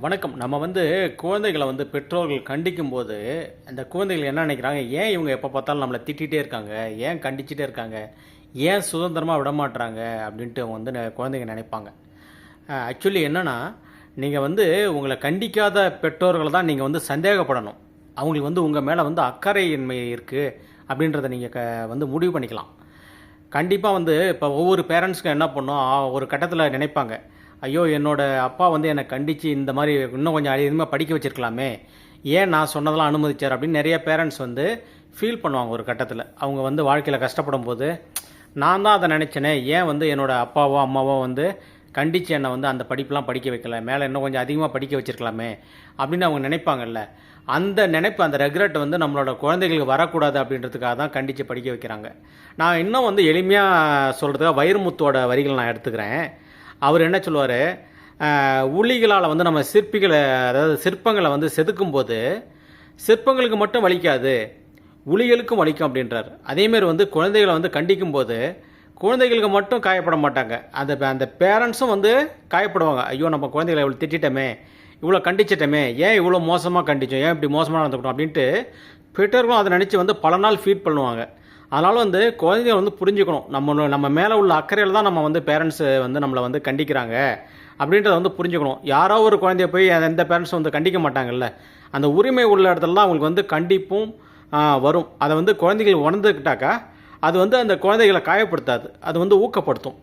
வணக்கம். நம்ம குழந்தைகள பெற்றோர்கள் கண்டிக்கும்போது, அந்த குழந்தைகள் என்ன நினைக்கிறாங்க, ஏன் இவங்க எப்போ பார்த்தாலும் நம்மள திட்டிட்டே இருக்காங்க? ஏன் கண்டிச்சுட்டே இருக்காங்க? ஏன் சுதந்திரமா விடமாட்றாங்க? அப்படின்ட்டு அவங்க குழந்தைங்க நினைப்பாங்க. ஆக்சுவலி என்னன்னா, நீங்க உங்கள கண்டிக்காத பெற்றோர்கள தான் நீங்க சந்தேகப்படணும். அவங்களுக்கு உங்க மேல அக்கறையின்மை இருக்கு அப்படின்றத நீங்க முடிவு பண்ணிக்கலாம். கண்டிப்பா இப்போ ஒவ்வொரு பேரண்ட்ஸ்க்கும் என்ன பண்ணும், ஒரு கட்டத்தில் நினைப்பாங்க, ஐயோ என்னோட அப்பா என்னை கண்டித்து இந்த மாதிரி இன்னும் கொஞ்சம் அதிகமாக படிக்க வச்சிருக்கலாமே, ஏன் நான் சொன்னதெல்லாம் அனுமதிச்சார் அப்படின்னு நிறைய பேரண்ட்ஸ் ஃபீல் பண்ணுவாங்க. ஒரு கட்டத்தில் அவங்க வாழ்க்கையில் கஷ்டப்படும் போது, நான் தான் அதை நினச்சேனே, ஏன் என்னோட அப்பாவோ அம்மாவோ கண்டித்து என்னை அந்த படிப்பெலாம் படிக்க வைக்கல, மேலே இன்னும் கொஞ்சம் அதிகமாக படிக்க வச்சிருக்கலாமே அப்படின்னு அவங்க நினைப்பாங்கல்ல. அந்த நினைப்பு, அந்த ரெக்ரெட் நம்மளோட குழந்தைகளுக்கு வரக்கூடாது அப்படின்றதுக்காக தான் கண்டித்து படிக்க வைக்கிறாங்க. நான் இன்னும் எளிமையாக சொல்கிறதுக்காக வைரமுத்தோட வரிகள் நான் எடுத்துக்கிறேன். அவர் என்ன சொல்லுவார், உளிகளால் நம்ம சிற்பிகளை, அதாவது சிற்பங்களை செதுக்கும்போது சிற்பங்களுக்கு மட்டும் வலிக்காது, உளிகளுக்கும் வலிக்கும் அப்படின்றார். அதேமாரி குழந்தைகளை கண்டிக்கும்போது குழந்தைகளுக்கு மட்டும் காயப்பட மாட்டாங்க, அந்த அந்த பேரண்ட்ஸும் காயப்படுவாங்க. ஐயோ நம்ம குழந்தைகளை இவ்வளோ திட்டமே, இவ்வளோ கண்டிச்சிட்டமே, ஏன் இவ்வளோ மோசமாக கண்டிச்சோம், ஏன் இப்படி மோசமாக நடந்துக்கிட்டோம் அப்படின்ட்டு பெற்றோர்களும் அதை நினச்சி பல நாள் ஃபீட் பண்ணுவாங்க. அதனால் குழந்தைங்க புரிஞ்சுக்கணும், நம்ம மேலே உள்ள அக்கறையில் தான் நம்ம பேரண்ட்ஸ் நம்மளை கண்டிக்கிறாங்க அப்படின்றத புரிஞ்சுக்கணும். யாரோ ஒரு குழந்தைய போய் எந்த பேரண்ட்ஸும் கண்டிக்க மாட்டாங்கல்ல. அந்த உரிமை உள்ள இடத்துல தான் அவங்களுக்கு கண்டிப்பும் வரும். அதை குழந்தைகள் உணர்ந்துக்கிட்டாக்கா அது அந்த குழந்தைகளை காயப்படுத்தாது, அது ஊக்கப்படுத்தும்.